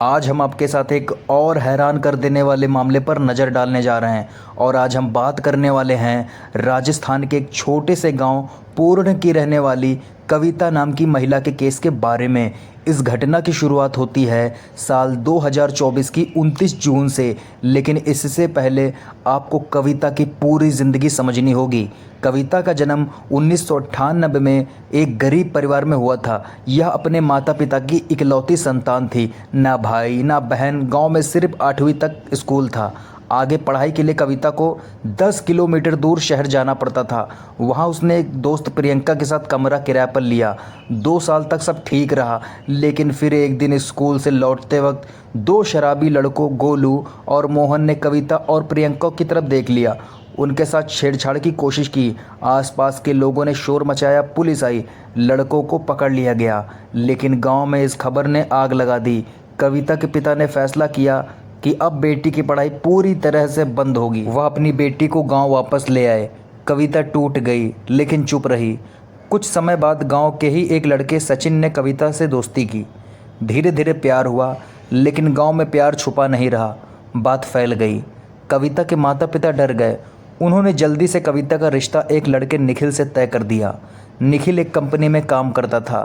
आज हम आपके साथ एक और हैरान कर देने वाले मामले पर नज़र डालने जा रहे हैं। और आज हम बात करने वाले हैं राजस्थान के एक छोटे से गांव पूर्ण की रहने वाली कविता नाम की महिला के केस के बारे में। इस घटना की शुरुआत होती है साल 2024 की 29 जून से। लेकिन इससे पहले आपको कविता की पूरी ज़िंदगी समझनी होगी। कविता का जन्म 1998 में एक गरीब परिवार में हुआ था। यह अपने माता पिता की इकलौती संतान थी। ना भाई ना बहन। गांव में सिर्फ 8वीं तक स्कूल था। आगे पढ़ाई के लिए कविता को 10 किलोमीटर दूर शहर जाना पड़ता था। वहाँ उसने एक दोस्त प्रियंका के साथ कमरा किराए पर लिया। 2 साल तक सब ठीक रहा, लेकिन फिर एक दिन स्कूल से लौटते वक्त 2 शराबी लड़कों गोलू और मोहन ने कविता और प्रियंका की तरफ देख लिया। उनके साथ छेड़छाड़ की कोशिश की। आसपास के लोगों ने शोर मचाया। पुलिस आई, लड़कों को पकड़ लिया गया। लेकिन गांव में इस खबर ने आग लगा दी। कविता के पिता ने फैसला किया कि अब बेटी की पढ़ाई पूरी तरह से बंद होगी। वह अपनी बेटी को गांव वापस ले आए। कविता टूट गई, लेकिन चुप रही। कुछ समय बाद गांव के ही एक लड़के सचिन ने कविता से दोस्ती की। धीरे धीरे प्यार हुआ, लेकिन गांव में प्यार छुपा नहीं रहा। बात फैल गई। कविता के माता पिता डर गए। उन्होंने जल्दी से कविता का रिश्ता एक लड़के निखिल से तय कर दिया। निखिल एक कंपनी में काम करता था।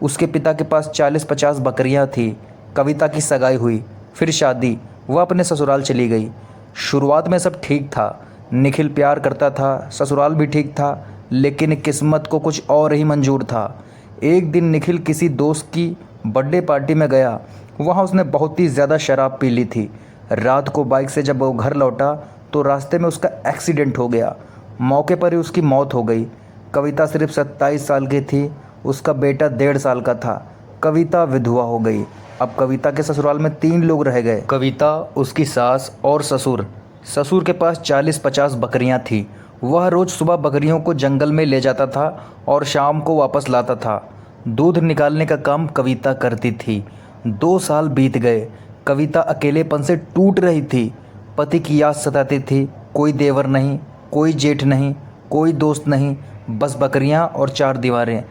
उसके पिता के पास 40-50 बकरियां थी। कविता की सगाई हुई, फिर शादी। वह अपने ससुराल चली गई। शुरुआत में सब ठीक था। निखिल प्यार करता था, ससुराल भी ठीक था, लेकिन किस्मत को कुछ और ही मंजूर था। एक दिन निखिल किसी दोस्त की बर्थडे पार्टी में गया। वहाँ उसने बहुत ही ज़्यादा शराब पी ली थी। रात को बाइक से जब वो घर लौटा तो रास्ते में उसका एक्सीडेंट हो गया। मौके पर ही उसकी मौत हो गई। कविता सिर्फ 27 साल की थी। उसका बेटा 1.5 साल का था। कविता विधवा हो गई। अब कविता के ससुराल में 3 लोग रह गए, कविता, उसकी सास और ससुर। ससुर के पास 40-50 बकरियां थी। वह रोज़ सुबह बकरियों को जंगल में ले जाता था और शाम को वापस लाता था। दूध निकालने का काम कविता करती थी। 2 साल बीत गए। कविता अकेलेपन से टूट रही थी। पति की याद सताती थी। कोई देवर नहीं, कोई जेठ नहीं, कोई दोस्त नहीं, बस बकरियां और 4 दीवारें।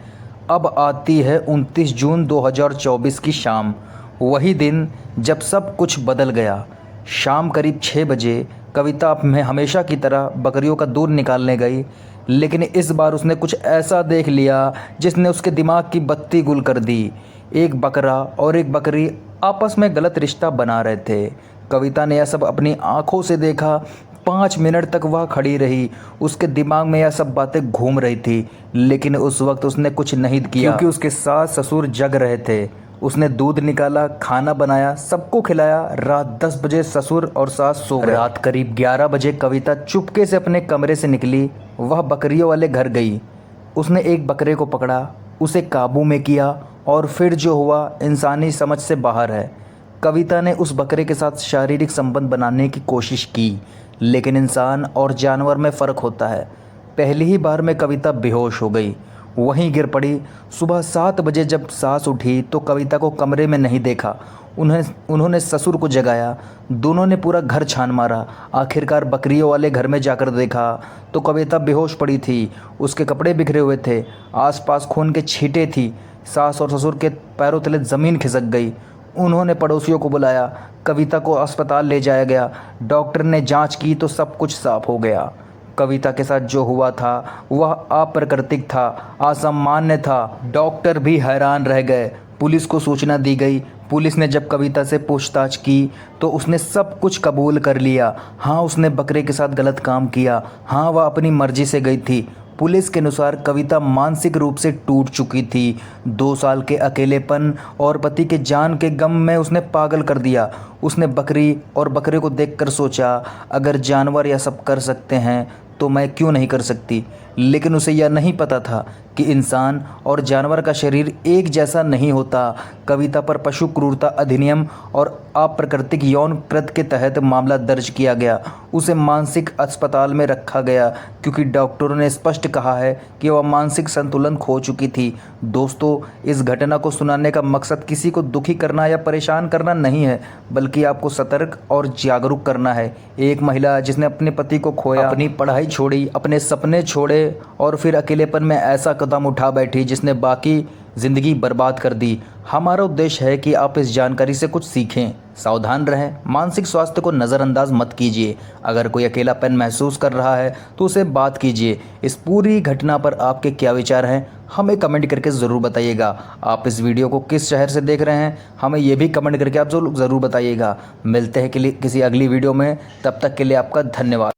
अब आती है 29 जून 2024 की शाम। वही दिन जब सब कुछ बदल गया। शाम करीब 6 बजे कविता में हमेशा की तरह बकरियों का दूध निकालने गई। लेकिन इस बार उसने कुछ ऐसा देख लिया जिसने उसके दिमाग की बत्ती गुल कर दी। एक बकरा और एक बकरी आपस में गलत रिश्ता बना रहे थे। कविता ने यह सब अपनी आंखों से देखा। 5 मिनट तक वह खड़ी रही। उसके दिमाग में यह सब बातें घूम रही थी, लेकिन उस वक्त उसने कुछ नहीं किया, क्योंकि उसके सास ससुर जग रहे थे। उसने दूध निकाला, खाना बनाया, सबको खिलाया। रात 10 बजे ससुर और सास सो गए। रात करीब 11 बजे कविता चुपके से अपने कमरे से निकली। वह बकरियों वाले घर गई। उसने एक बकरे को पकड़ा, उसे काबू में किया, और फिर जो हुआ इंसानी समझ से बाहर है। कविता ने उस बकरे के साथ शारीरिक संबंध बनाने की कोशिश की, लेकिन इंसान और जानवर में फ़र्क होता है। पहली ही बार में कविता बेहोश हो गई, वहीं गिर पड़ी। सुबह 7 बजे जब सास उठी तो कविता को कमरे में नहीं देखा। उन्होंने ससुर को जगाया। दोनों ने पूरा घर छान मारा। आखिरकार बकरियों वाले घर में जाकर देखा तो कविता बेहोश पड़ी थी। उसके कपड़े बिखरे हुए थे, आसपास खून के छींटे थी। सास और ससुर के पैरों तले ज़मीन खिसक गई। उन्होंने पड़ोसियों को बुलाया। कविता को अस्पताल ले जाया गया। डॉक्टर ने जांच की तो सब कुछ साफ हो गया। कविता के साथ जो हुआ था वह अप्राकृतिक था, असामान्य था। डॉक्टर भी हैरान रह गए। पुलिस को सूचना दी गई। पुलिस ने जब कविता से पूछताछ की तो उसने सब कुछ कबूल कर लिया। हाँ, उसने बकरे के साथ गलत काम किया। हाँ, वह अपनी मर्जी से गई थी। पुलिस के अनुसार कविता मानसिक रूप से टूट चुकी थी। 2 साल के अकेलेपन और पति के जान के गम में उसने पागल कर दिया। उसने बकरी और बकरे को देखकर सोचा, अगर जानवर यह सब कर सकते हैं तो मैं क्यों नहीं कर सकती। लेकिन उसे यह नहीं पता था कि इंसान और जानवर का शरीर एक जैसा नहीं होता। कविता पर पशु क्रूरता अधिनियम और अप्राकृतिक यौन कृत्य के तहत मामला दर्ज किया गया। उसे मानसिक अस्पताल में रखा गया क्योंकि डॉक्टरों ने स्पष्ट कहा है कि वह मानसिक संतुलन खो चुकी थी। दोस्तों, इस घटना को सुनाने का मकसद किसी को दुखी करना या परेशान करना नहीं है, बल्कि आपको सतर्क और जागरूक करना है। एक महिला जिसने अपने पति को खोया, अपनी पढ़ाई छोड़ी, अपने सपने छोड़े और फिर अकेलेपन में ऐसा कदम उठा बैठी जिसने बाकी ज़िंदगी बर्बाद कर दी। हमारा उद्देश्य है कि आप इस जानकारी से कुछ सीखें। सावधान रहें, मानसिक स्वास्थ्य को नज़रअंदाज मत कीजिए। अगर कोई अकेलापन महसूस कर रहा है तो उसे बात कीजिए। इस पूरी घटना पर आपके क्या विचार हैं, हमें कमेंट करके ज़रूर बताइएगा। आप इस वीडियो को किस शहर से देख रहे हैं, हमें ये भी कमेंट करके आप ज़रूर बताइएगा। मिलते हैं किसी अगली वीडियो में, तब तक के लिए आपका धन्यवाद।